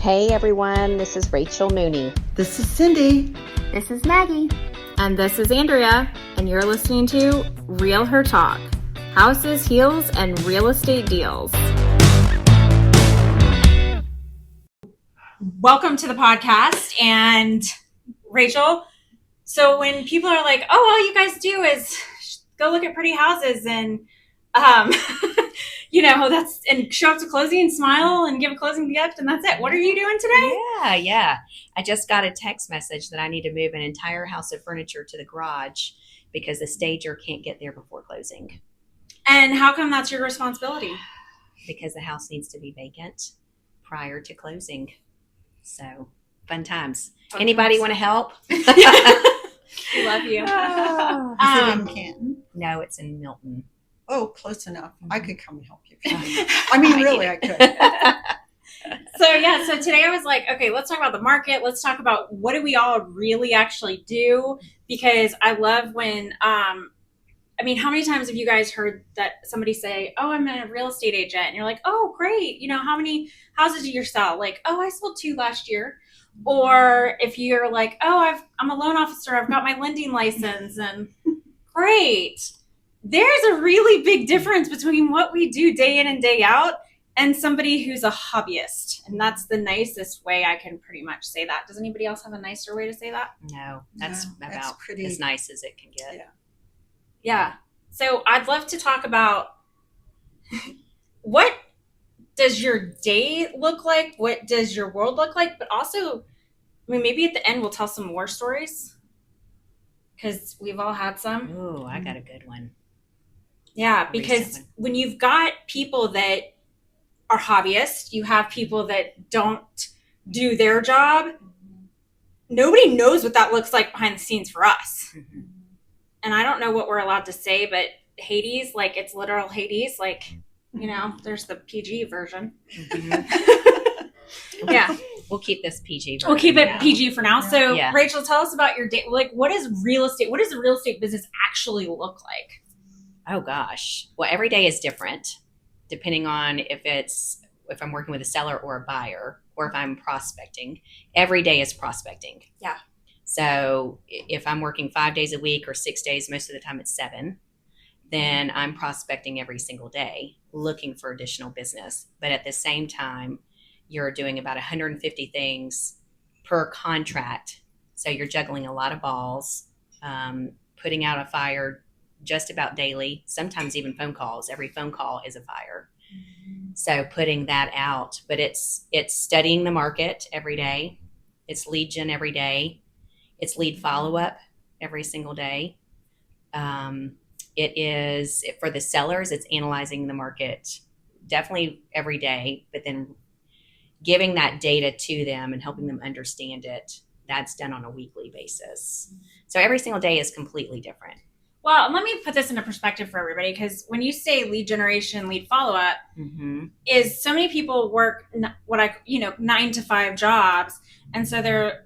Hey everyone, this is Rachel Mooney. This is Cindy. This is Maggie. And this is Andrea, and you're listening to Real Her Talk, Houses, Heels, and Real Estate Deals. Welcome to the podcast. And Rachel, so when people are like, oh, all you guys do is go look at pretty houses and and show up to closing and smile and give a closing gift and that's it. What are you doing today? Yeah. I just got a text message that I need to move an entire house of furniture to the garage because the stager can't get there before closing. And how come that's your responsibility? Because the house needs to be vacant prior to closing. So, fun times. Anybody want to help? We love you. Is it in Canton? No, it's in Milton. Oh, close enough. I could come and help you. I mean, really, I could. So today I was like, okay, let's talk about the market. Let's talk about what do we all really actually do? Because I love when, how many times have you guys heard that somebody say, oh, I'm a real estate agent. And you're like, oh, great. You know, how many houses do you sell? Like, oh, I sold 2 last year. Or if you're like, oh, I'm a loan officer. I've got my lending license and great. There's a really big difference between what we do day in and day out and somebody who's a hobbyist. And that's the nicest way I can pretty much say that. Does anybody else have a nicer way to say that? No, that's about pretty, as nice as it can get. Yeah. So I'd love to talk about what does your day look like? What does your world look like? But also, maybe at the end we'll tell some war stories because we've all had some. Ooh, I got a good one. Yeah, because when you've got people that are hobbyists, you have people that don't do their job. Nobody knows what that looks like behind the scenes for us. Mm-hmm. And I don't know what we're allowed to say, but Hades, like it's literal Hades, like, there's the PG version. Mm-hmm. Yeah. We'll keep this PG version. We'll keep it PG for now. Yeah. So yeah. Rachel, tell us about your day. Like, what does the real estate business actually look like? Oh gosh. Well, every day is different depending on if I'm working with a seller or a buyer or if I'm prospecting. Every day is prospecting. Yeah. So if I'm working 5 days a week or 6 days, most of the time it's 7, then I'm prospecting every single day looking for additional business. But at the same time, you're doing about 150 things per contract. So you're juggling a lot of balls, putting out a fire just about daily, sometimes even phone calls. Every phone call is a fire. Mm-hmm. So putting that out, but it's studying the market every day. It's lead gen every day. It's lead follow-up every single day. It is, for the sellers, it's analyzing the market definitely every day, but then giving that data to them and helping them understand it. That's done on a weekly basis. So every single day is completely different. Well, let me put this into perspective for everybody, because when you say lead generation, lead follow-up, mm-hmm. is so many people work 9 to 5 jobs. And so they're,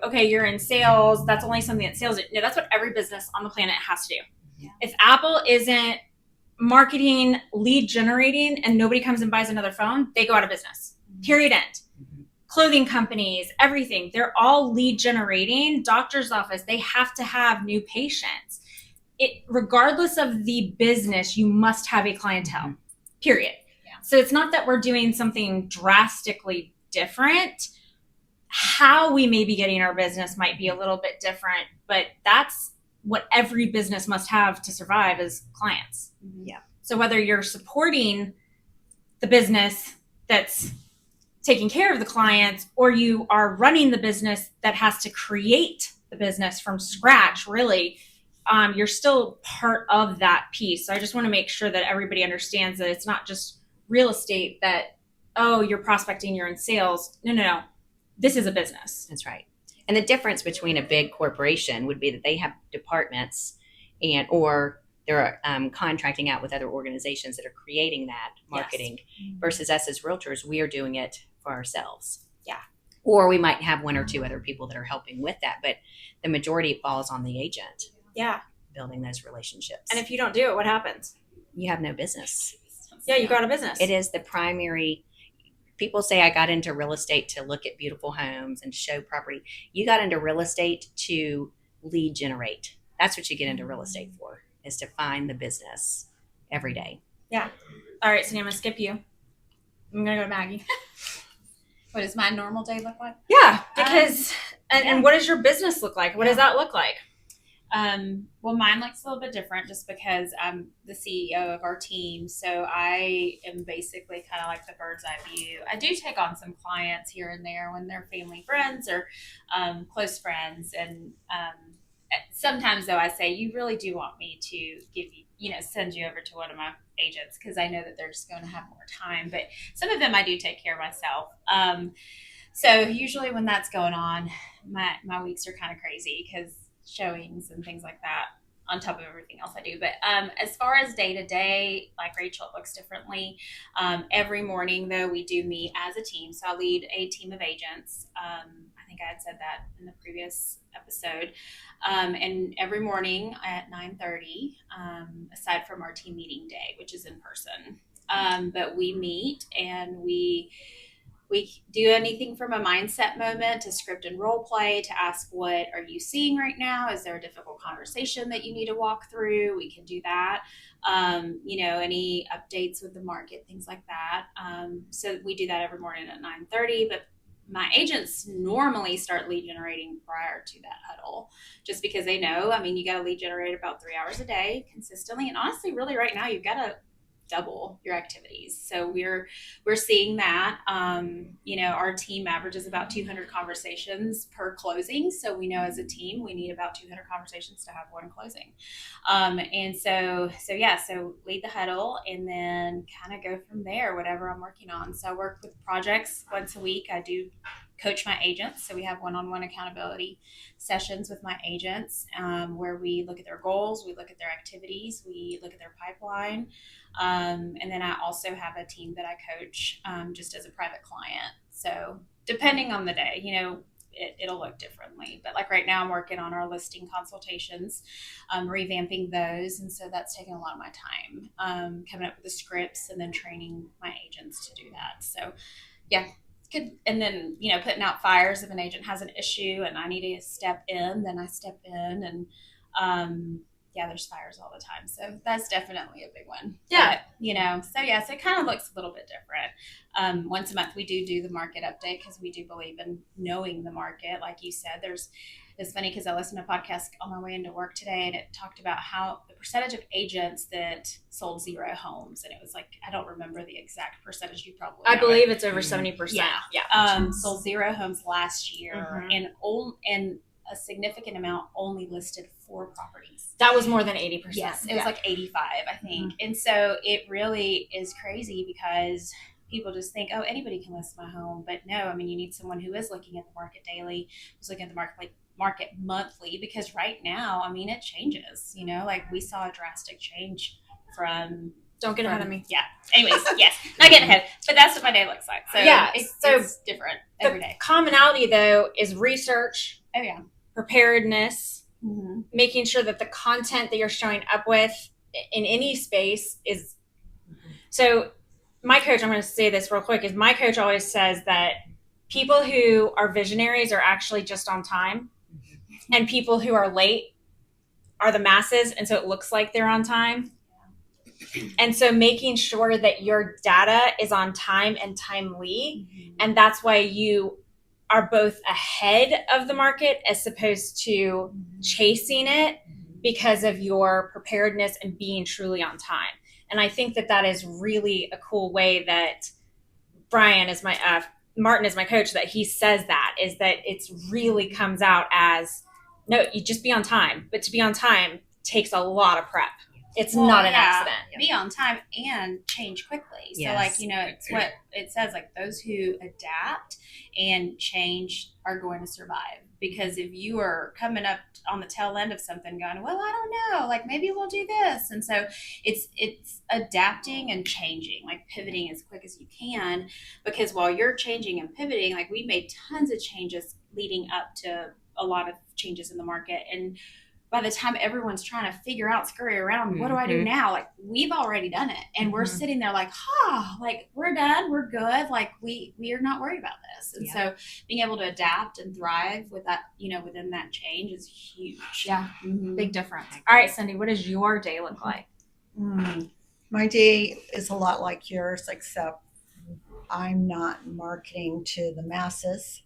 okay, you're in sales. That's only something that sales. No, that's what every business on the planet has to do. Yeah. If Apple isn't marketing, lead generating, and nobody comes and buys another phone, they go out of business. Mm-hmm. Period. End. Mm-hmm. Clothing companies, everything, they're all lead generating. Doctor's office, they have to have new patients. Regardless of the business, you must have a clientele, mm-hmm. period. Yeah. So it's not that we're doing something drastically different. How we may be getting our business might be a little bit different, but that's what every business must have to survive is clients. Mm-hmm. Yeah. So whether you're supporting the business that's taking care of the clients, or you are running the business that has to create the business from scratch, really, you're still part of that piece. So I just want to make sure that everybody understands that it's not just real estate that, oh, you're prospecting, you're in sales. No. This is a business. That's right. And the difference between a big corporation would be that they have departments or they're contracting out with other organizations that are creating that marketing. Yes. Versus us as realtors, we are doing it for ourselves. Yeah. Or we might have 1 or 2 other people that are helping with that, but the majority falls on the agent. Yeah. Building those relationships. And if you don't do it, what happens? You have no business. Yeah, you go out of business. It is the primary. People say I got into real estate to look at beautiful homes and show property. You got into real estate to lead generate. That's what you get into real estate for, is to find the business every day. Yeah. All right, so I'm going to skip you. I'm going to go to Maggie. What does my normal day look like? Yeah, because, and what does your business look like? What does that look like? Well, mine looks a little bit different just because I'm the CEO of our team. So I am basically kind of like the bird's eye view. I do take on some clients here and there when they're family friends or close friends. And sometimes, though, I say, you really do want me to give you, send you over to one of my agents because I know that they're just going to have more time. But some of them I do take care of myself. So usually when that's going on, my weeks are kind of crazy because showings and things like that on top of everything else I do. But as far as day to day, like Rachel, it looks differently. Every morning, though, we do meet as a team. So I lead a team of agents. I think I had said that in the previous episode. And every morning at 9:30, aside from our team meeting day, which is in person, but we meet and we do anything from a mindset moment to script and role play to ask, what are you seeing right now? Is there a difficult conversation that you need to walk through? We can do that. Any updates with the market, things like that. So we do that every morning at 9:30, but my agents normally start lead generating prior to that huddle, just because they know, you got to lead generate about 3 hours a day consistently. And honestly, really right now, you've got to double your activities. So we're seeing that. Our team averages about 200 conversations per closing. So we know as a team, we need about 200 conversations to have one closing. So lead the huddle and then kind of go from there, whatever I'm working on. So I work with projects once a week. I do coach my agents. So we have one-on-one accountability sessions with my agents where we look at their goals, we look at their activities, we look at their pipeline. And then I also have a team that I coach just as a private client. So depending on the day, it'll look differently. But like right now, I'm working on our listing consultations, revamping those. And so that's taking a lot of my time, coming up with the scripts and then training my agents to do that. So yeah. Good. And then, putting out fires if an agent has an issue and I need to step in, then I step in and, there's fires all the time. So that's definitely a big one. Yeah. But, so it kind of looks a little bit different. Once a month, we do the market update because we do believe in knowing the market. Like you said, it's funny because I listened to a podcast on my way into work today and it talked about how the percentage of agents that sold 0 homes. And it was like, I don't remember the exact percentage. You probably know. I believe it's over 70%. Yeah. Sold 0 homes last year and a significant amount only listed 4 properties. That was more than 80%. Yes, it was like 85, I think. And so it really is crazy because people just think, oh, anybody can list my home. But no, you need someone who is looking at the market daily, who's looking at the market monthly, because right now, it changes. We saw a drastic change from. Don't get ahead of me. Yeah. Anyways, yes, not getting ahead, but that's what my day looks like. So yeah, it's different every day. Commonality though is research. Oh yeah. Preparedness, making sure that the content that you're showing up with in any space is. So my coach, I'm going to say this real quick, is my coach always says that people who are visionaries are actually just on time, and people who are late are the masses, and so it looks like they're on time. And so making sure that your data is on time and timely, and that's why you are both ahead of the market as opposed to chasing it because of your preparedness and being truly on time. And I think that is really a cool way that Brian is Martin is my coach, that he says that, is that it's really comes out as, no, you just be on time. But to be on time takes a lot of prep. It's not an accident. Be on time and change quickly. So it's what it says, like those who adapt and change are going to survive. Because if you are coming up on the tail end of something going, well, I don't know, like maybe we'll do this. And so it's adapting and changing, like pivoting as quick as you can. Because while you're changing and pivoting, like we made tons of changes leading up to a lot of changes in the market. And by the time everyone's trying to figure out, scurry around, what do I do now? Like, we've already done it. And we're sitting there like, like, we're done. We're good. Like, we are not worried about this. And so being able to adapt and thrive with that, within that change is huge. Yeah. Big difference. All right, Cindy, what does your day look like? My day is a lot like yours, except I'm not marketing to the masses.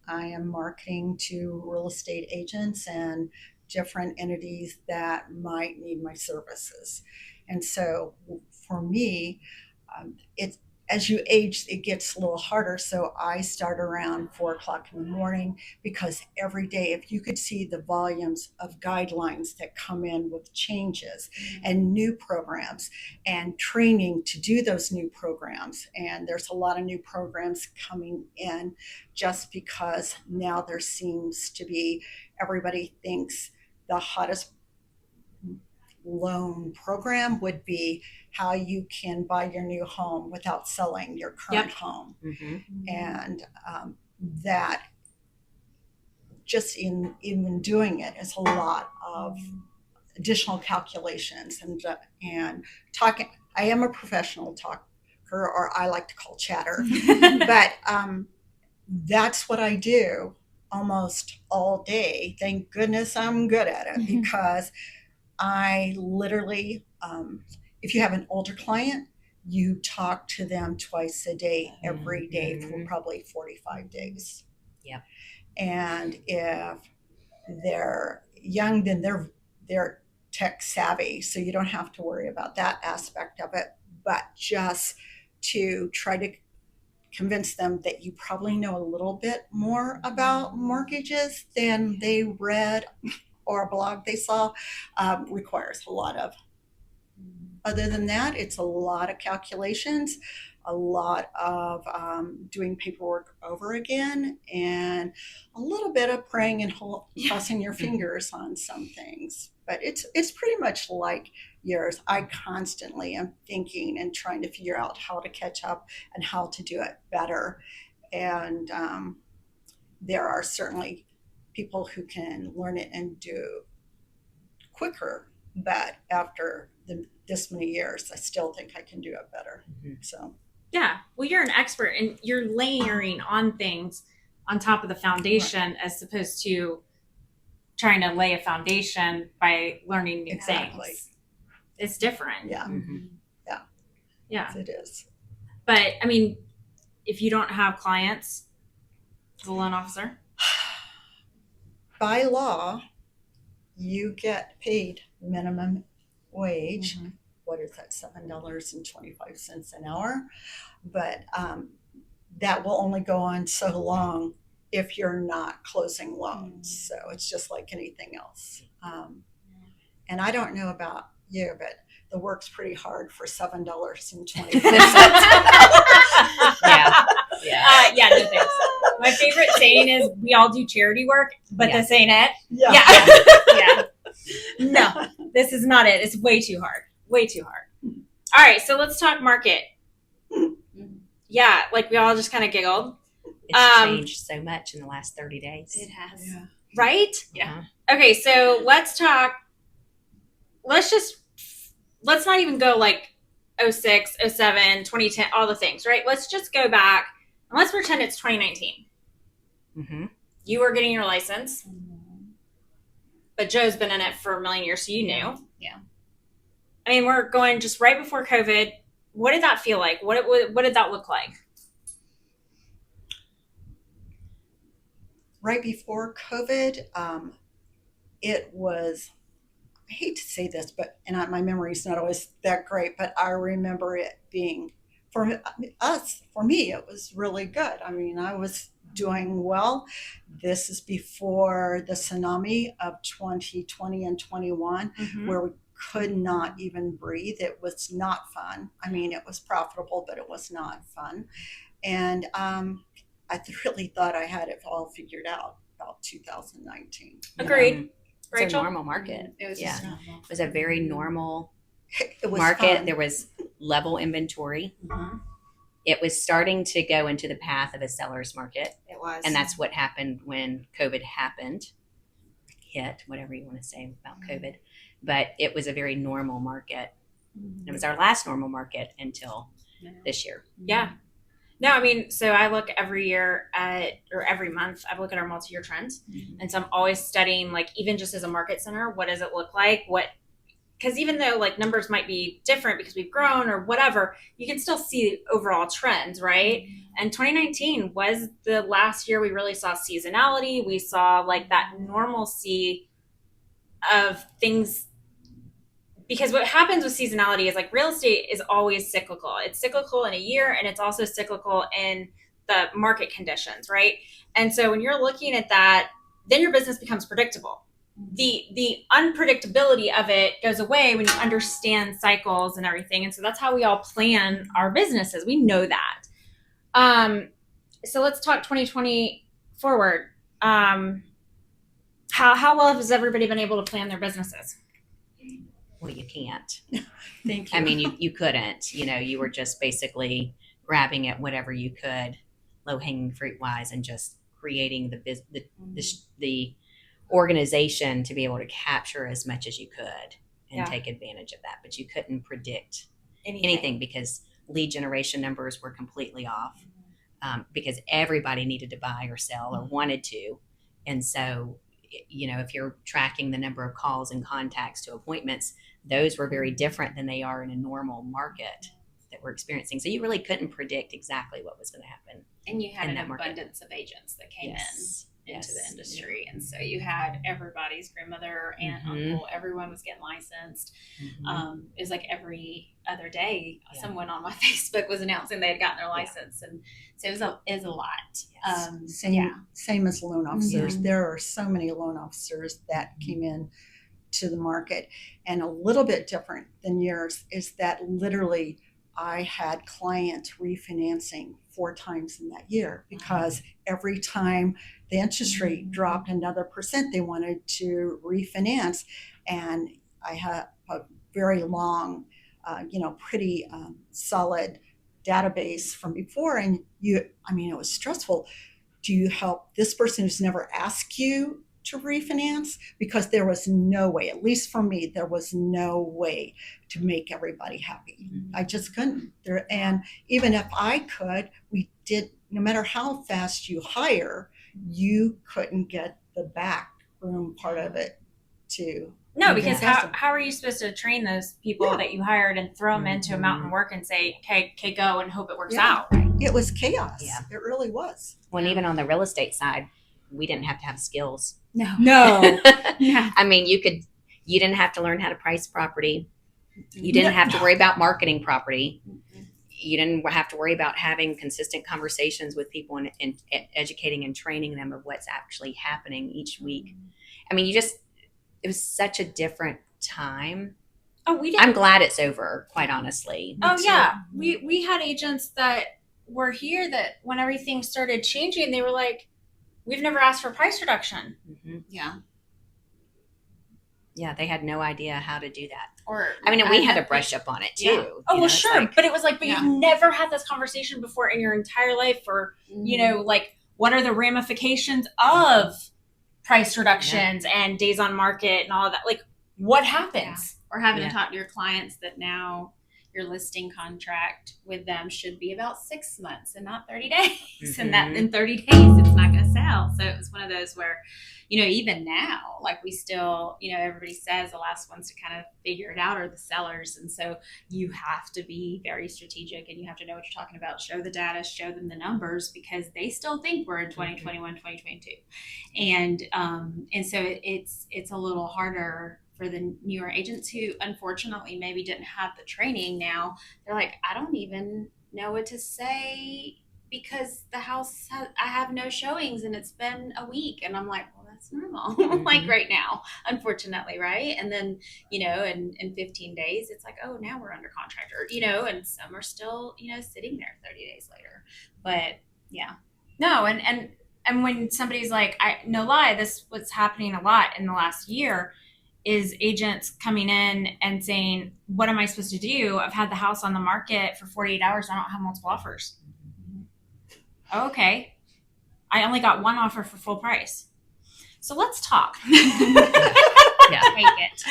I am marketing to real estate agents and different entities that might need my services. And so for me, as you age, it gets a little harder. So I start around 4:00 in the morning, because every day, if you could see the volumes of guidelines that come in with changes and new programs and training to do those new programs. And there's a lot of new programs coming in just because now there seems to be, everybody thinks the hottest loan program would be how you can buy your new home without selling your current home. And that just in even doing it is a lot of additional calculations and talking. I am a professional talker, or I like to call chatter, but that's what I do almost all day. Thank goodness I'm good at it, because I literally, if you have an older client, you talk to them twice a day, every day for probably 45 days. Yep. And if they're young, then they're tech savvy, so you don't have to worry about that aspect of it. But just to try to convince them that you probably know a little bit more about mortgages than they read or a blog they saw, requires a lot of. Other than that, it's a lot of calculations, a lot of doing paperwork over again, and a little bit of praying and crossing your fingers on some things. But it's pretty much like yours. I constantly am thinking and trying to figure out how to catch up and how to do it better. And there are certainly people who can learn it and do quicker, but after this many years, I still think I can do it better. So yeah, well, you're an expert and you're layering on things on top of the foundation, as opposed to trying to lay a foundation by learning new things. It's different. Yeah. Yeah. Yeah. It is. But I mean, if you don't have clients as a loan officer, by law, you get paid minimum wage. What is that? $7.25 an hour. But that will only go on so long if you're not closing loans. So it's just like anything else. And I don't know about you, but the work's pretty hard for $7.25. Yeah, no thanks. My favorite saying is, we all do charity work, but this ain't it. Yeah. No, this is not it. It's way too hard. Way too hard. All right, so let's talk market. Yeah, like we all just kind of giggled. It's changed so much in the last 30 days. It has. Yeah. Right? Yeah. Okay, so let's talk. Let's not even go like 06, 07, 2010, all the things, right? Let's just go back and let's pretend it's 2019. You were getting your license, but Joe's been in it for a million years, so you knew. Yeah. I mean, we're going just right before COVID. What did that feel like? What did that look like? Right before COVID, it was, I hate to say this, but my memory is not always that great, but I remember it being, for me, it was really good. I mean, I was doing well. This is before the tsunami of 2020 and 21, where we could not even breathe. It was not fun. I mean, it was profitable, but it was not fun. And I really thought I had it all figured out about 2019. Agreed. It's Rachel? a normal market. It was just normal. It was a very normal It was market. fun. There was level inventory. It was starting to go into the path of a seller's market. It was. And that's what happened when COVID happened. hit, whatever you want to say about COVID, but it was a very normal market. It was our last normal market until this year. Yeah. No, I mean, so I look every year or every month, I look at our multi-year trends. And so I'm always studying, like, even just as a market center, what does it look like? Because even though like numbers might be different because we've grown or whatever, you can still see overall trends, right? And 2019 was the last year we really saw seasonality. We saw like that normalcy of things. Because what happens with seasonality is like real estate is always cyclical. It's cyclical in a year and it's also cyclical in the market conditions, right? And so when you're looking at that, then your business becomes predictable. The unpredictability of it goes away when you understand cycles and everything. And so that's how we all plan our businesses. We know that. So let's talk 2020 forward. How well has everybody been able to plan their businesses? Well, you can't. Thank you. I mean, you couldn't. You were just basically grabbing at whatever you could, low hanging fruit wise, and just creating the organization to be able to capture as much as you could and take advantage of that. But you couldn't predict anything because lead generation numbers were completely off because everybody needed to buy or sell or wanted to, and so. If you're tracking the number of calls and contacts to appointments, those were very different than they are in a normal market that we're experiencing. So you really couldn't predict exactly what was going to happen. And you had in an that abundance of agents that came into the industry. Yeah. And so you had everybody's grandmother, aunt, uncle, everyone was getting licensed. It was like every other day, someone on my Facebook was announcing they had gotten their license. And so it was a lot. Yes. Same as loan officers. There are so many loan officers that came in to the market. And a little bit different than yours is that literally I had clients refinancing 4 times in that year because every time the interest rate dropped another percent, they wanted to refinance. And I had a very long, pretty solid database from before. And it was stressful. Do you help this person who's never asked you to refinance? Because there was no way, at least for me, there was no way to make everybody happy. I just couldn't. And even if I could, no matter how fast you hire, you couldn't get the back room part of it to. No, because how are you supposed to train those people that you hired and throw them into a mountain of work and say, okay, go and hope it works out? It was chaos. Yeah. It really was. Well, and even on the real estate side, we didn't have to have skills. No. Yeah. I mean, you didn't have to learn how to price property. You didn't have to worry about marketing property. You didn't have to worry about having consistent conversations with people and educating and training them of what's actually happening each week. I mean, it was such a different time. I'm glad it's over, quite honestly. Yeah. We had agents that were here that when everything started changing, they were like, we've never asked for price reduction. Yeah, they had no idea how to do that. And we had to brush up on it too. Yeah. Oh, well, sure. But it was like, you've never had this conversation before in your entire life, or, like, what are the ramifications of price reductions and days on market and all of that? Like, what happens? Or having to talk to your clients that now your listing contract with them should be about 6 months and not 30 days. And that in 30 days, it's not going to sell. So it was one of those where, even now, like we still, everybody says the last ones to kind of figure it out are the sellers. And so you have to be very strategic and you have to know what you're talking about, show the data, show them the numbers, because they still think we're in 2021, 2022. And so it's a little harder for the newer agents who unfortunately maybe didn't have the training. Now they're like, I don't even know what to say because the house I have no showings and it's been a week. And I'm like, well, that's normal. Like right now, unfortunately. Right. And then, in 15 days, it's like, oh, now we're under contract, or, and some are still, sitting there 30 days later. But yeah. No. And when somebody's like, no lie, this was happening a lot in the last year, is agents coming in and saying, what am I supposed to do? I've had the house on the market for 48 hours. I don't have multiple offers. Oh, okay. I only got one offer for full price. So let's talk. Yeah. Take it.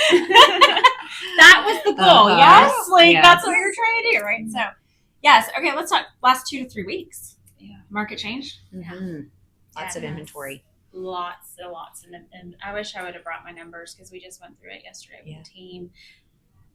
That was the goal. Yes. Like Yes. that's what you're trying to do, right? So yes. Okay. Let's talk last 2 to 3 weeks. Yeah. Market change. Mhm. Lots of Yes. inventory. Lots and lots. And I wish I would have brought my numbers because we just went through it yesterday with Yeah. the team.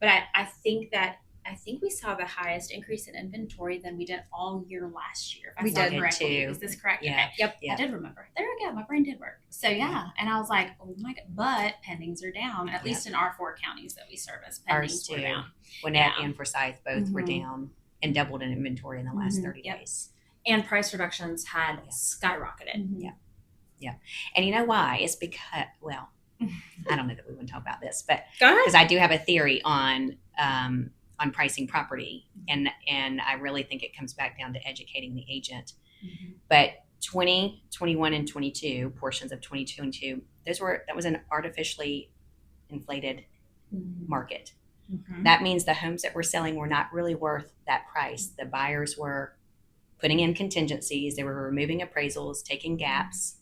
But I think we saw the highest increase in inventory than we did all year last year. If I We saw did correctly. too. Is this correct? Yeah. Okay. Yep. Yeah. I did remember. There we go. My brain did work. So yeah. And I was like, oh my God. But pendings are down, at least in our 4 counties that we service. Ours Pendings were too. down. Gwinnett Yeah. and Forsyth both were Mhm. down and doubled in inventory in the last Mhm. 30 Yep. days. And price reductions had skyrocketed. Mhm. Yeah. And you know why? It's because, well, I don't know that we want to talk about this, but Go ahead. because I do have a theory on pricing property, and I really think it comes back down to educating the agent. Mhm. But 20, 21, and 22 portions of 22 and 2, that was an artificially inflated market. Mhm. That means the homes that we're selling were not really worth that price. The buyers were putting in contingencies, they were removing appraisals, taking gaps.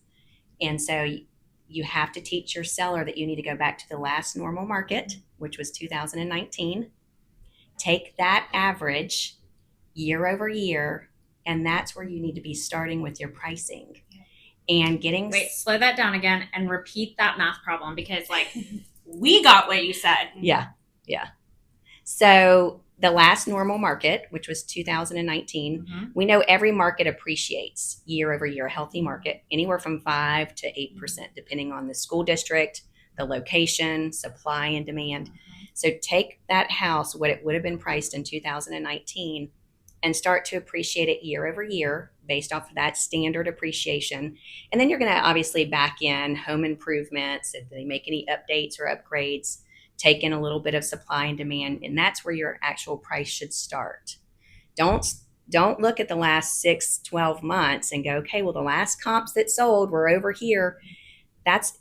And so you have to teach your seller that you need to go back to the last normal market, which was 2019. Take that average year over year, and that's where you need to be starting with your pricing. And getting Wait, slow that down again and repeat that math problem because, like, we got what you said. Yeah. So the last normal market, which was 2019, Mhm. we know every market appreciates year over year, a healthy market, anywhere from 5 to 8%, depending on the school district, the location, supply and demand. So take that house, what it would have been priced in 2019, and start to appreciate it year over year based off of that standard appreciation. And then you're going to obviously back in home improvements, if they make any updates or upgrades, take in a little bit of supply and demand, and that's where your actual price should start. Don't look at the last 6-12 months and go, okay, well, the last comps that sold were over here. That's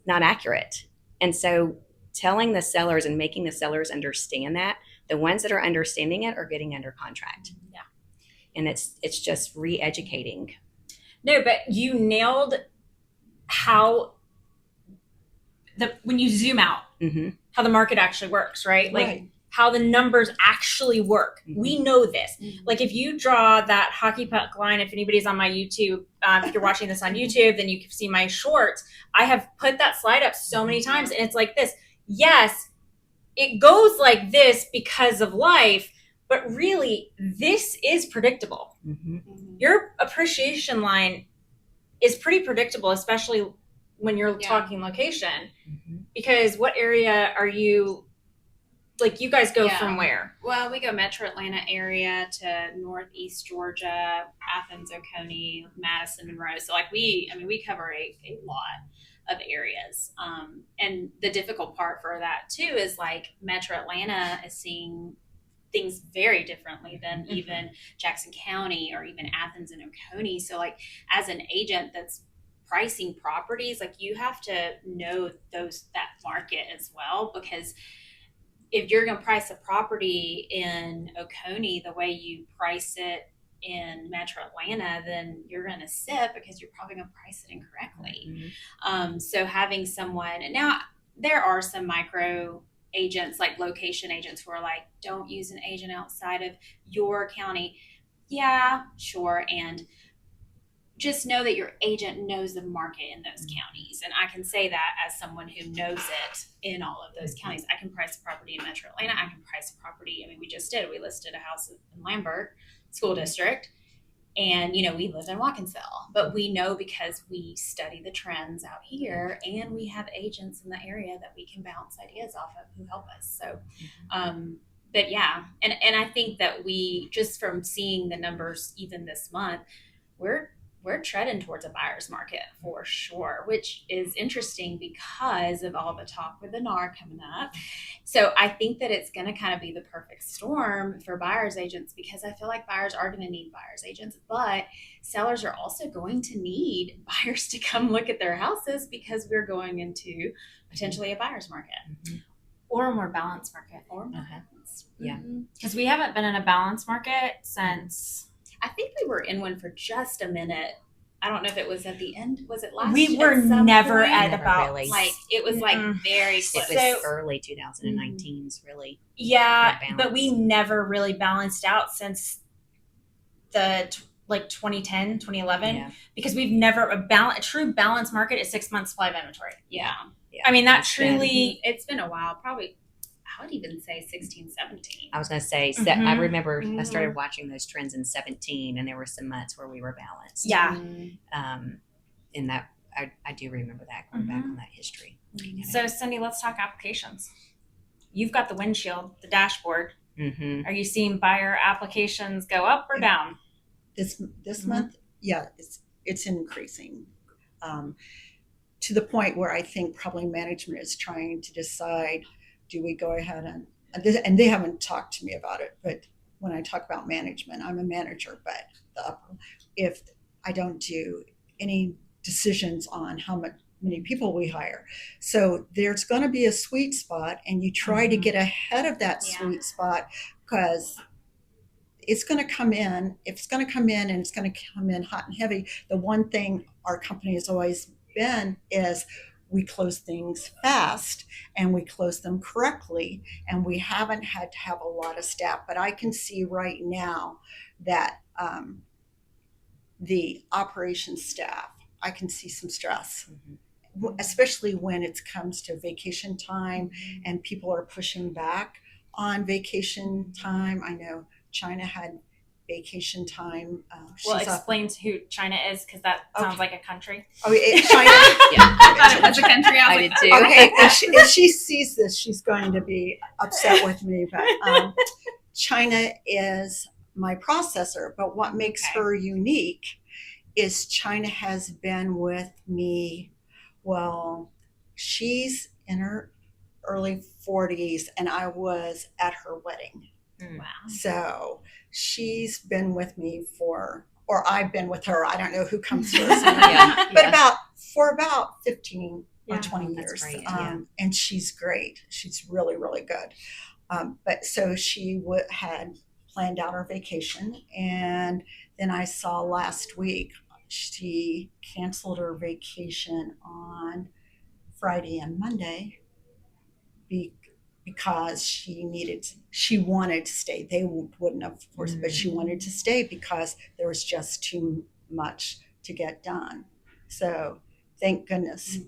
not accurate. And so telling the sellers and making the sellers understand that, the ones that are understanding it are getting under contract. Yeah. And it's just re-educating. No, but you nailed how when you zoom out, Mm-hmm. how the market actually works, right? Like Right. how the numbers actually work. Mhm. We know this. Mhm. Like if you draw that hockey puck line, if anybody's on my YouTube, if you're watching this on YouTube, then you can see my shorts. I have put that slide up so many times and it's like this. Yes, it goes like this because of life, but really this is predictable. Mm-hmm. Your appreciation line is pretty predictable, especially when you're Yeah. talking location. Mm-hmm. Because what area are you, like you guys go Yeah. from where? Well, we go Metro Atlanta area to Northeast Georgia, Athens, Oconee, Madison, Monroe. So like we cover a lot of areas. And the difficult part for that too is like Metro Atlanta is seeing things very differently than even Jackson County or even Athens and Oconee. So like as an agent that's pricing properties, like you have to know that market as well, because if you're going to price a property in Oconee the way you price it in Metro Atlanta, then you're going to sip because you're probably going to price it incorrectly. Mm-hmm. So having someone, and now there are some micro agents, like location agents, who are like, don't use an agent outside of your county. Yeah, sure. And just know that your agent knows the market in those counties. And I can say that as someone who knows it in all of those counties. I can price a property in Metro Atlanta. I can price a property. I mean, we listed a house in Lambert School District. And, we live in Watkinsville. But we know because we study the trends out here and we have agents in the area that we can bounce ideas off of who help us. So, but yeah. And I think that we, just from seeing the numbers even this month, we're treading towards a buyer's market for sure, which is interesting because of all the talk with the NAR coming up. So I think that it's going to kind of be the perfect storm for buyer's agents, because I feel like buyers are going to need buyer's agents, but sellers are also going to need buyers to come look at their houses, because we're going into potentially a buyer's market. Mm-hmm. Or a more balanced market. Or Uh-huh. Yeah. Because we haven't been in a balanced market since. I think we were in one for just a minute I don't know if it was at the end. Was it last? We were at some never point? at Never about really. Like it was like very It close. was So- early 2019s, really. Yeah, Balance. but we never really balanced out since the 2010, 2011, Yeah. because we've never a true balance market is 6 months supply of inventory. Yeah. I mean, that It's been- truly, It's been a while. Probably, I would even say 16, 17. I was going to say, I Mhm. remember I started watching those trends in 17, and there were some months where we were balanced. yeah. And that I do remember that, going back on that history. So, Cindy, let's talk applications. You've got the windshield, the dashboard. Mm-hmm. Are you seeing buyer applications go up or down? This month, yeah, it's increasing to the point where I think probably management is trying to decide, do we go ahead and they haven't talked to me about it, but when I talk about management, I'm a manager, but if I don't do any decisions on how many people we hire. So there's going to be a sweet spot, and you try to get ahead of that sweet spot, because it's going to come in. If it's going to come in, and it's going to come in hot and heavy, the one thing our company has always been is we close things fast and we close them correctly, and we haven't had to have a lot of staff. But I can see right now that the operations staff, I can see some stress, especially when it comes to vacation time and people are pushing back on vacation time. I know China had vacation time. Well, she's up- explain who China is, because that sounds like a country. Oh, China. I thought it was a country. I I was did like, too. Okay, if she sees this, she's going to be upset with me. But China is my processor. But what makes her unique is China has been with me. Well, she's in her early 40s, and I was at her wedding. wow. So she's been with me or I've been with her. I don't know who comes first. Yeah, But yeah. for about 15 or 20 That's years. great, yeah. And she's great. She's really, really good. But so she had planned out her vacation. And then I saw last week, she canceled her vacation on Friday and Monday because she wanted to stay. They wouldn't have forced it, but she wanted to stay because there was just too much to get done. So thank goodness,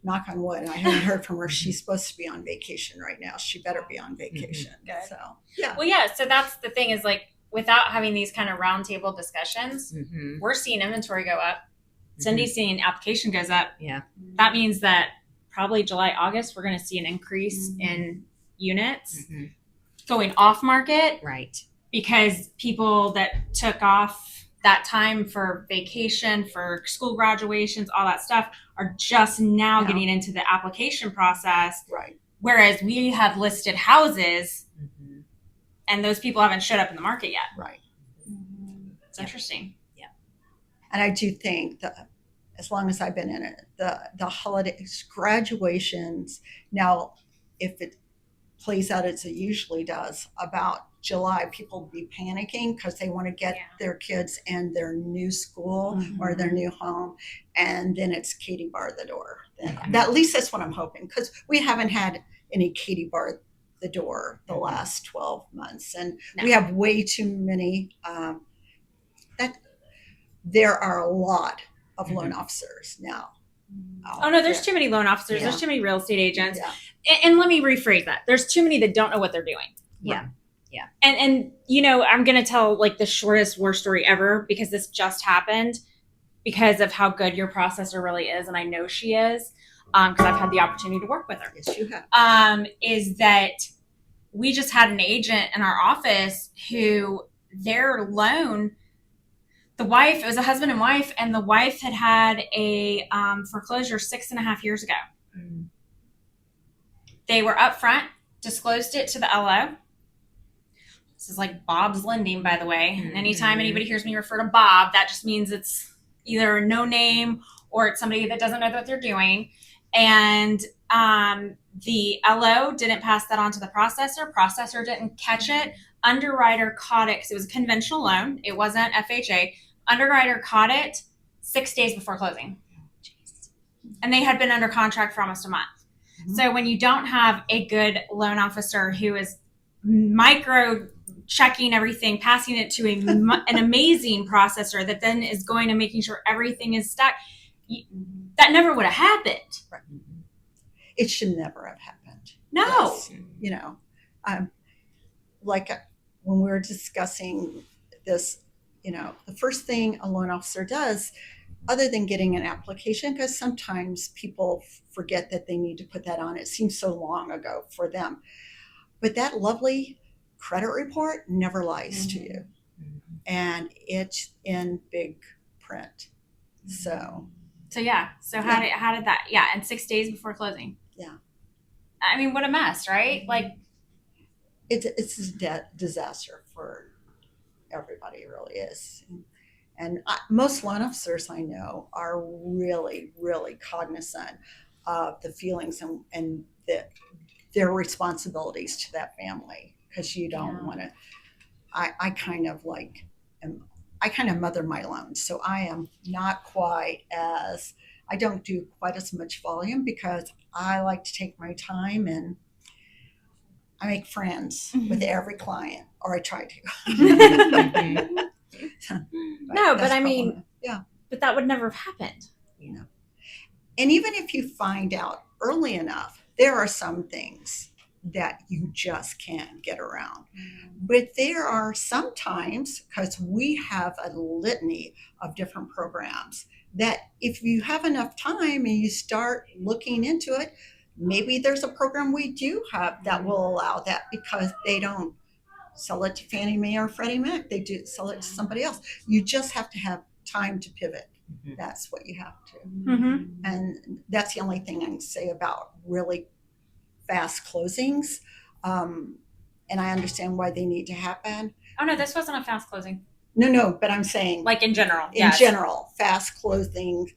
knock on wood, I haven't heard from her. She's supposed to be on vacation right now. She better be on vacation. Good. So yeah. Well, yeah. So that's the thing, is like, without having these kind of roundtable discussions, we're seeing inventory go up. Cindy's seeing application goes up. Yeah. That means that probably July, August, we're going to see an increase in units going off market, Right. because people that took off that time for vacation, for school graduations, all that stuff, are just now getting into the application process. Right. Whereas we have listed houses and those people haven't showed up in the market yet. Right. It's interesting. And I do think that as long as I've been in it, the holidays, graduations, now if it plays out as it usually does, about July, people will be panicking because they want to get their kids in their new school or their new home, and then it's Katie bar the door. At least that's what I'm hoping, because we haven't had any Katie bar the door the last 12 months, and we have way too many. There are a lot of loan officers now. Oh no, there's too many loan officers. There's too many real estate agents. Yeah. And let me rephrase that. There's too many that don't know what they're doing. Yeah. And you know, I'm going to tell like the shortest war story ever, because this just happened because of how good your processor really is. And I know she is, because I've had the opportunity to work with her. Yes, you have. Is that we just had an agent in our office who their loan, the wife, it was a husband and wife, and the wife had a foreclosure 6.5 years ago. They were upfront, disclosed it to the LO. This is like Bob's Lending, by the way. And anytime anybody hears me refer to Bob, that just means it's either a no name or it's somebody that doesn't know what they're doing. And the LO didn't pass that on to the processor. Processor didn't catch it. Underwriter caught it because it was a conventional loan. It wasn't FHA. Underwriter caught it, 6 days before closing. And they had been under contract for almost a month. Mhm. So when you don't have a good loan officer who is micro checking everything, passing it to an amazing processor that then is going to making sure everything is stacked, that never would have happened. Right. It should never have happened. No. Yes. Like when we were discussing this, the first thing a loan officer does, other than getting an application, because sometimes people forget that they need to put that on. It seems so long ago for them. But that lovely credit report never lies to you. And it's in big print. So yeah. So how did that? Yeah, and 6 days before closing. Yeah. I mean, what a mess, right? Like, it's a disaster for everybody. It really is. And most loan officers I know are really, really cognizant of the feelings and their responsibilities to that family, because you don't want to. I kind of mother my loans, so I am not quite as, I don't do quite as much volume because I like to take my time and I make friends with every client, or I try to. No, but I mean, yeah. But that would never have happened. And even if you find out early enough, there are some things that you just can't get around. But there are sometimes, because we have a litany of different programs, that if you have enough time and you start looking into it, maybe there's a program we do have that will allow that, because they don't sell it to Fannie Mae or Freddie Mac. They do sell it to somebody else. You just have to have time to pivot. That's what you have to. And that's the only thing I can say about really fast closings. And I understand why they need to happen. Oh no, this wasn't a fast closing. No, but I'm saying, like in general. In general, fast closing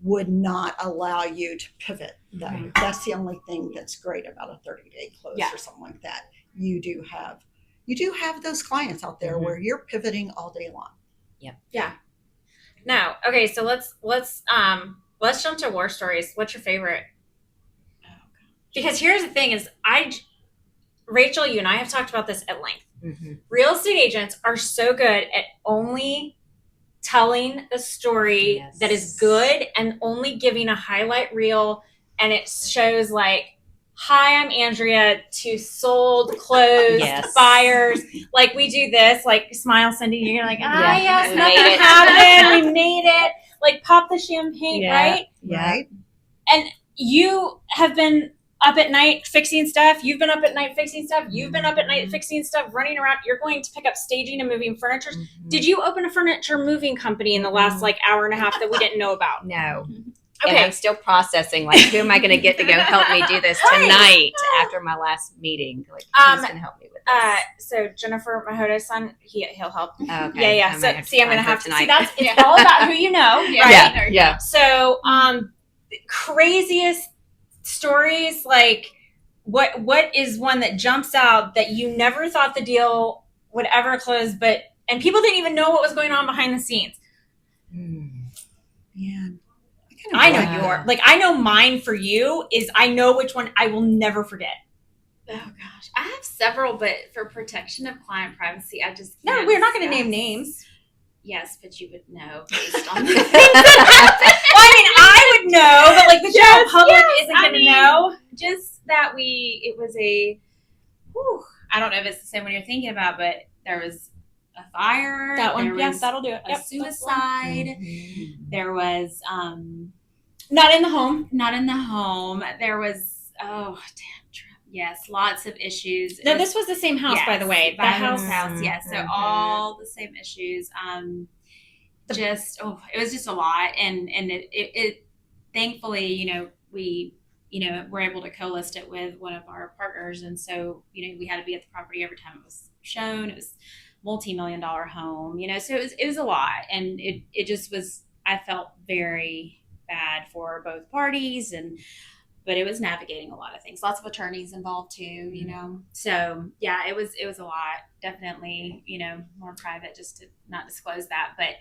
would not allow you to pivot. That's the only thing that's great about a 30-day close or something like that. You do have those clients out there where you're pivoting all day long. Yep. Yeah. Now, okay, so let's jump to war stories. What's your favorite? Because here's the thing is, Rachel, you and I have talked about this at length. Real estate agents are so good at only telling a story that is good and only giving a highlight reel, and it shows like, hi, I'm Andrea, to sold, closed, buyers. Like we do this, like smile, Cindy, you're like, yes, nothing happened, we made it. Like pop the champagne, right? Right. And you have been up at night fixing stuff. You've been up at night fixing stuff. You've been up at night fixing stuff, running around. You're going to pick up staging and moving furniture. Did you open a furniture moving company in the last hour and a half that we didn't know about? No. Okay. And I'm still processing, who am I going to get to go help me do this tonight after my last meeting? Who's going to help me with this? So Jennifer Mahota's son, he'll help. Okay. Yeah. So I'm going to have to tonight. See, it's all about who you know. Right? Yeah. So, craziest stories, like what is one that jumps out that you never thought the deal would ever close, and people didn't even know what was going on behind the scenes? Man. I know I know mine for you is, I know which one I will never forget. Oh gosh, I have several, but for protection of client privacy, I just no. We're not going to name names. Yes, but you would know based on. Well, I mean, I would know, but the general public isn't going to know. Just that it was I don't know if it's the same one you're thinking about, but there was a fire. That one, there was that'll do it. A suicide. There was not in the home. Not in the home. There was yes, lots of issues. No, this was the same house, by the way. The house. Yes. So all the same issues. It was just a lot, and it thankfully, we were able to co-list it with one of our partners, and so we had to be at the property every time it was shown. It was multi-million-dollar home, so it was a lot, and it just was. I felt very bad for both parties, but it was navigating a lot of things. Lots of attorneys involved too, So yeah, it was a lot. Definitely, more private, just to not disclose that. But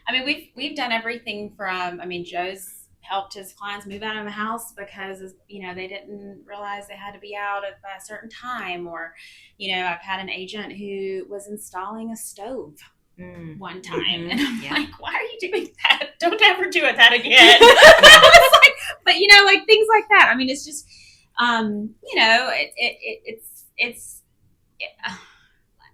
I mean, we've done everything from, I mean, Joe's helped his clients move out of the house because, you know, they didn't realize they had to be out at a certain time. Or, you know, I've had an agent who was installing a stove one time. Mm-hmm. And I'm Yeah. like, why are you doing that? Don't ever do that again. I was like, but, you know, like things like that. I mean, it's just, you know, it's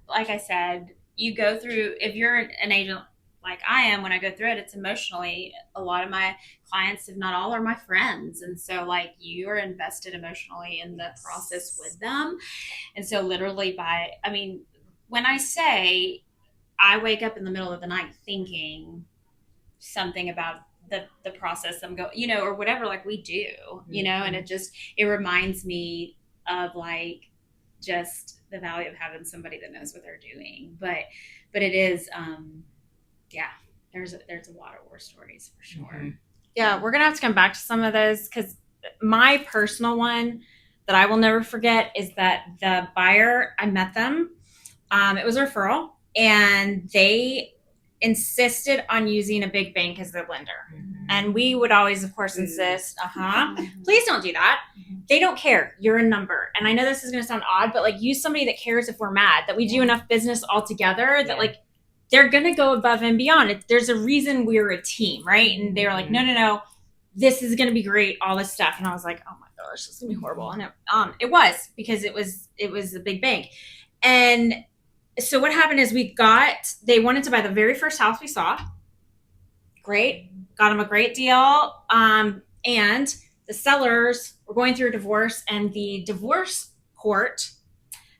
like I said, you go through, if you're an agent like I am, when I go through it, it's emotionally, a lot of my clients, if not all, are my friends. And so like you are invested emotionally in the process with them. And so literally I mean, when I say I wake up in the middle of the night thinking something about the process I'm going, you know, or whatever, like we do, you know, and it reminds me of like just the value of having somebody that knows what they're doing. But it is, yeah, there's a lot of war stories for sure. Mm-hmm. Yeah, we're going to have to come back to some of those, because my personal one that I will never forget is that the buyer, I met them. It was a referral, and they insisted on using a big bank as their lender. Mm-hmm. And we would always, of course, insist, please don't do that. They don't care. You're a number. And I know this is going to sound odd, but like use somebody that cares if we're mad, that we do enough business all together that like they're going to go above and beyond. There's a reason we're a team, right? And they were like, no, this is going to be great, all this stuff. And I was like, oh my gosh, this is going to be horrible. And it was, because it was a big bank. And so what happened is they wanted to buy the very first house we saw. Great. Got them a great deal. And the sellers were going through a divorce, and the divorce court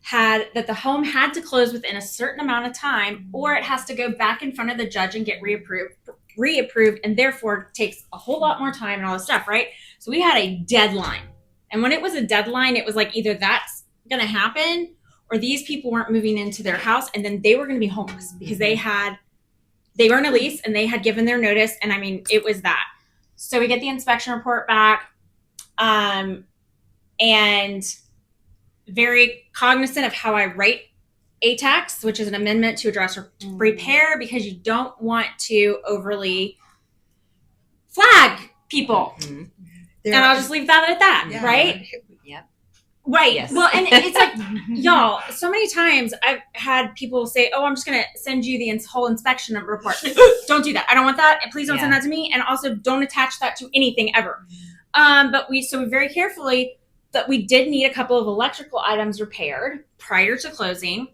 had that the home had to close within a certain amount of time, or it has to go back in front of the judge and get reapproved, and therefore takes a whole lot more time and all this stuff, right? So we had a deadline. And when it was a deadline, it was like either that's going to happen or these people weren't moving into their house, and then they were going to be homeless because they were in a lease and they had given their notice. And I mean, it was that. So we get the inspection report back, and very cognizant of how I write ATAX, which is an amendment to address repair, because you don't want to overly flag people. Mm-hmm. And I'll just leave that at that, right? Yep. Right. Yes. Well, and it's like, y'all, so many times I've had people say, oh, I'm just going to send you the whole inspection report. Don't do that. I don't want that. And please don't send that to me. And also don't attach that to anything ever. But we very carefully that we did need a couple of electrical items repaired prior to closing.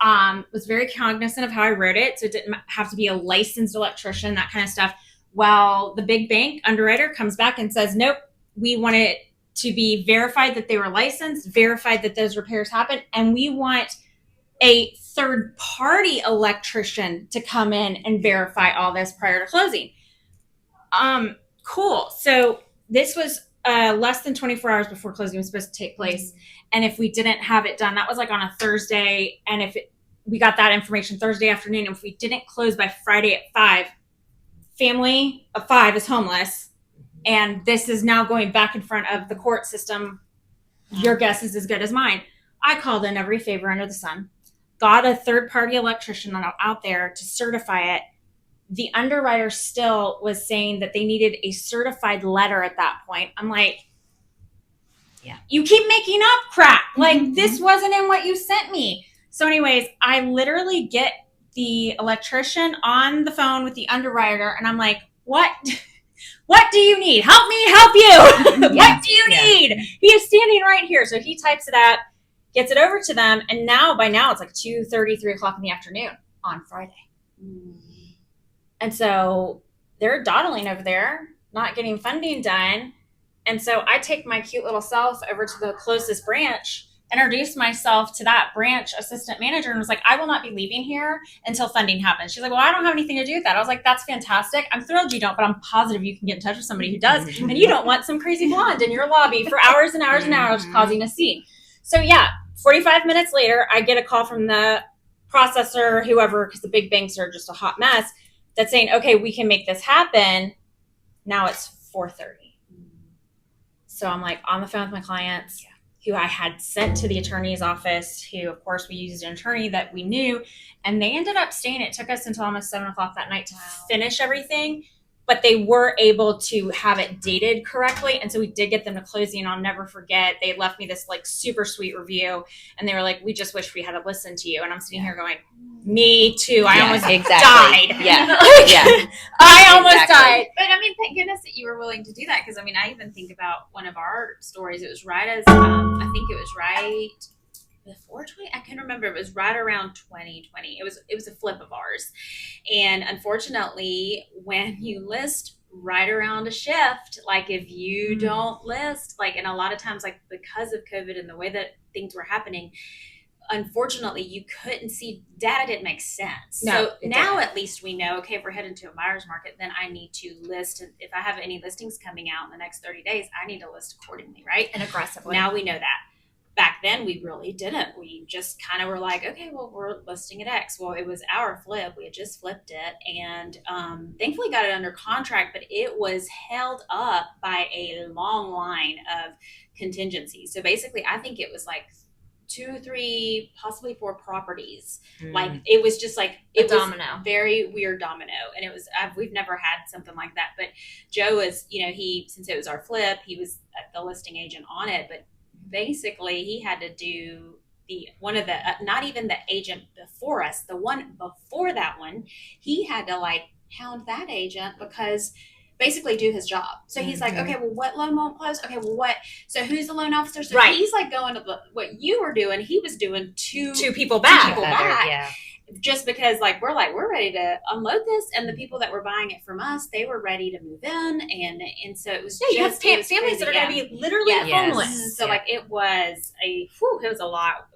Was very cognizant of how I wrote it. So it didn't have to be a licensed electrician, that kind of stuff. Well, the big bank underwriter comes back and says, nope, we want it to be verified that they were licensed, verified that those repairs happened, and we want a third-party electrician to come in and verify all this prior to closing. Cool. So this was less than 24 hours before closing was supposed to take place. And if we didn't have it done, that was like on a Thursday. And we got that information Thursday afternoon, and if we didn't close by Friday at 5, family of 5 is homeless. And this is now going back in front of the court system. Your guess is as good as mine. I called in every favor under the sun, got a third-party electrician out there to certify it. The underwriter still was saying that they needed a certified letter at that point. I'm like, you keep making up crap. Like, this wasn't in what you sent me. So anyways, I literally get the electrician on the phone with the underwriter, and I'm like, what do you need? Help me help you. What do you need? He is standing right here. So he types it out, gets it over to them. And by now it's like 2:30, 3 o'clock in the afternoon on Friday. And so they're dawdling over there, not getting funding done. And so I take my cute little self over to the closest branch, introduced myself to that branch assistant manager, and was like, I will not be leaving here until funding happens. She's like, well, I don't have anything to do with that. I was like, that's fantastic. I'm thrilled you don't, but I'm positive you can get in touch with somebody who does. And you don't want some crazy blonde in your lobby for hours and hours and hours causing a scene. So 45 minutes later, I get a call from the processor, whoever, because the big banks are just a hot mess, that's saying, okay, we can make this happen. Now it's 4:30. So I'm like on the phone with my clients. who I had sent to the attorney's office, who, of course, we used an attorney that we knew. And they ended up staying. It took us until almost 7 o'clock that night to finish everything. But they were able to have it dated correctly. And so we did get them to closing. And I'll never forget, they left me this like super sweet review. And they were like, we just wish we had listened to you. And I'm sitting here going, me too. I almost died. Yeah. I almost died. But I mean, thank goodness that you were willing to do that. Because I mean, I even think about one of our stories. It was right as, I think it was right before 20, I can't remember. It was right around 2020. It was a flip of ours. And unfortunately, when you list right around a shift, like if you don't list, like, and a lot of times, like because of COVID and the way that things were happening, unfortunately, you couldn't see data didn't make sense. No, so now at least we know, okay, if we're heading to a buyer's market, then I need to list. If I have any listings coming out in the next 30 days, I need to list accordingly, right? And aggressively. Now we know that. Back then, we really didn't. We just kind of were like, okay, well, we're listing at X. Well, it was our flip. We had just flipped it and thankfully got it under contract, but it was held up by a long line of contingencies. So basically, I think it was like 2, 3, possibly 4 properties. Like it was just like it was domino. Very weird domino, and it was we've never had something like that. But Joe was, he since it was our flip, he was the listing agent on it, but basically he had to do one of the not even the agent before us, the one before that one, he had to like hound that agent because basically do his job. So he's like, okay, well, what loan won't close? Okay, well, what? So who's the loan officer? So right. He's like going to what you were doing. He was doing two people back. Yeah. Just because we're ready to unload this, and the people that were buying it from us, they were ready to move in, and so it was you have families crazy. that are going to be literally homeless. So it was it was a lot,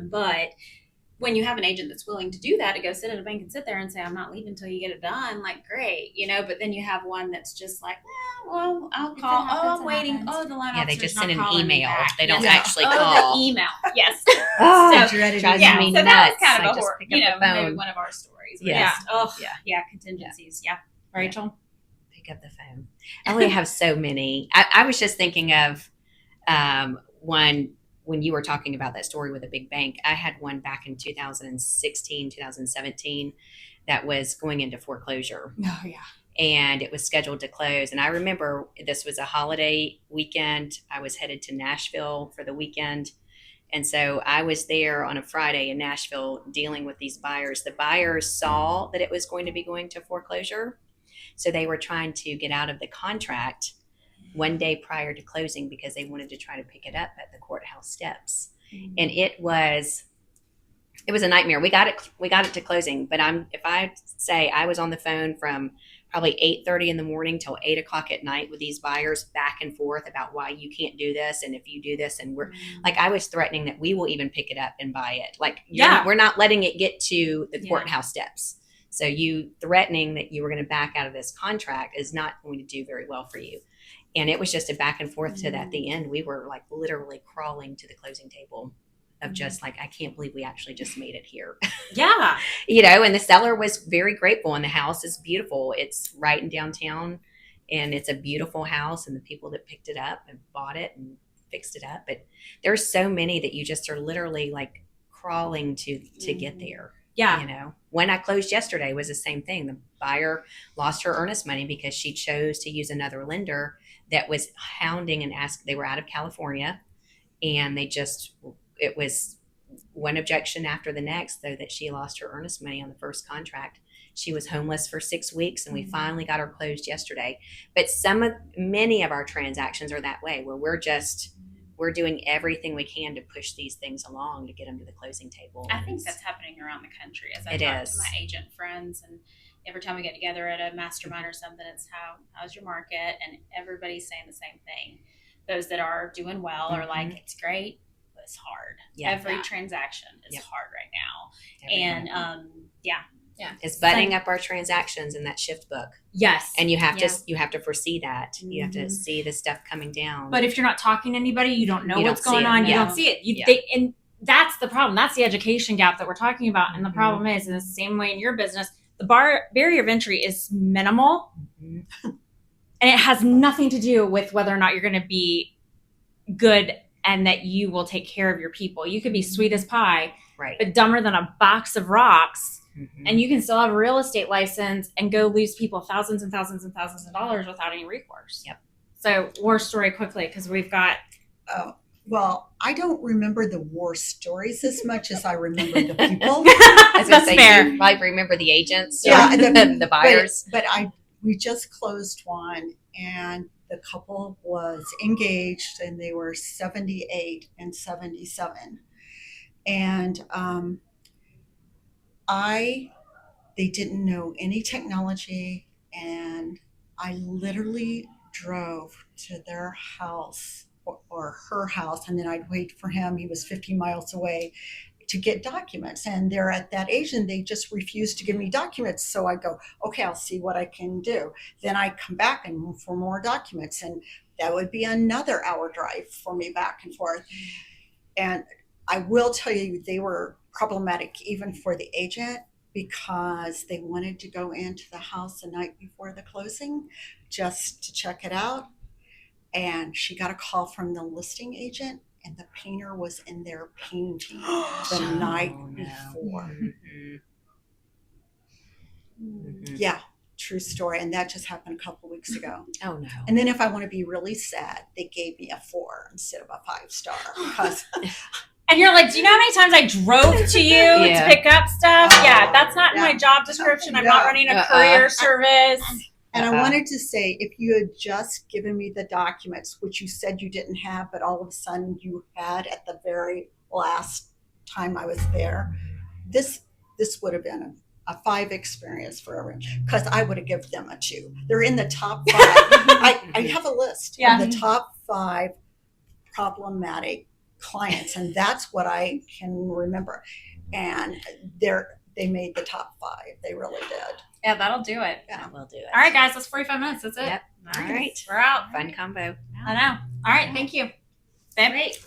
but when you have an agent that's willing to do that, to go sit at a bank and sit there and say, I'm not leaving until you get it done, like, great, but then you have one that's just like, well, I'll call. I'm waiting. Oh, the loan officer's they just not send an calling me email. back. They don't Yes. actually The call. email. Yes. Drives me so that nuts. was kind of I a just horror, pick up the phone. maybe one of our stories. But Yeah. Contingencies. Yeah. Rachel? Pick up the phone. I only have so many. I was just thinking of one when you were talking about that story with a big bank. I had one back in 2016, 2017 that was going into foreclosure. Oh, yeah. And it was scheduled to close. And I remember this was a holiday weekend. I was headed to Nashville for the weekend. And so I was there on a Friday in Nashville dealing with these buyers. The buyers saw that it was going to be going to foreclosure. So they were trying to get out of the contract one day prior to closing because they wanted to try to pick it up at the courthouse steps. Mm-hmm. And it was a nightmare. We got it to closing, but if I say I was on the phone from probably 8:30 in the morning till 8 o'clock at night with these buyers back and forth about why you can't do this. And if you do this, and we're like, I was threatening that we will even pick it up and buy it. Like, we're not letting it get to the courthouse steps. So you threatening that you were going to back out of this contract is not going to do very well for you. And it was just a back and forth to that. At the end, we were like literally crawling to the closing table of just like, I can't believe we actually just made it here. Yeah. And the seller was very grateful, and the house is beautiful. It's right in downtown, and it's a beautiful house, and the people that picked it up and bought it and fixed it up. But there's so many that you just are literally like crawling to get there. Yeah. When I closed yesterday was the same thing. The buyer lost her earnest money because she chose to use another lender that was hounding and asked. They were out of California, and it was one objection after the next, though, that she lost her earnest money on the first contract. She was homeless for 6 weeks, and we finally got her closed yesterday. But many of our transactions are that way, where we're doing everything we can to push these things along to get them to the closing table. I think that's happening around the country as I talk to my agent friends, and every time we get together at a mastermind or something, it's how's your market, and everybody's saying the same thing. Those that are doing well are like, it's great, but it's hard. Every transaction is hard right now. It's buttoning up our transactions in that shift book. Yes. And you have to foresee that. Mm-hmm. You have to see the stuff coming down. But if you're not talking to anybody, you don't know what's going on. You don't see it. And that's the problem. That's the education gap that we're talking about. And the problem is, in the same way in your business, the barrier of entry is minimal. Mm-hmm. And it has nothing to do with whether or not you're going to be good and that you will take care of your people. You could be sweet as pie, Right. but dumber than a box of rocks. Mhm. And you can still have a real estate license and go lose people thousands and thousands and thousands of dollars without any recourse. Yep. So war story quickly, because we've got. Oh, well, I don't remember the war stories as much as I remember the people. I was gonna That's say, fair. you probably remember the agents, Yeah, the buyers. But we just closed one, and the couple was engaged, and they were 78 and 77, and they didn't know any technology, and I literally drove to their house or her house, and then I'd wait for him. He was 50 miles away to get documents, and they're at that age and they just refuse to give me documents. So I go, okay, I'll see what I can do. Then I come back and for more documents, and that would be another hour drive for me back and forth. And I will tell you, they were problematic even for the agent, because they wanted to go into the house the night before the closing just to check it out. And she got a call from the listing agent, and the painter was in there painting the night before. Mhm. Mhm. Yeah, true story. And that just happened a couple weeks ago. Oh no. And then if I want to be really sad, they gave me a 4 instead of a 5-star because And you're like, do you know how many times I drove to you Yeah. to pick up stuff? Oh, yeah, that's not in yeah. my job description. I'm not Yeah. running a courier service. And I wanted to say, if you had just given me the documents, which you said you didn't have, but all of a sudden you had at the very last time I was there, this would have been a 5 experience for everyone, because I would have given them a 2. They're in the top 5. I have a list Yeah. of the top 5 problematic clients, and that's what I can remember. And they made the top 5. They really did. Yeah, that'll do it. Yeah. We'll do it. All right, guys, that's 45 minutes. That's it. Yep. All right. We're out. Fun combo. I know. All right, thank you. Babe. Great.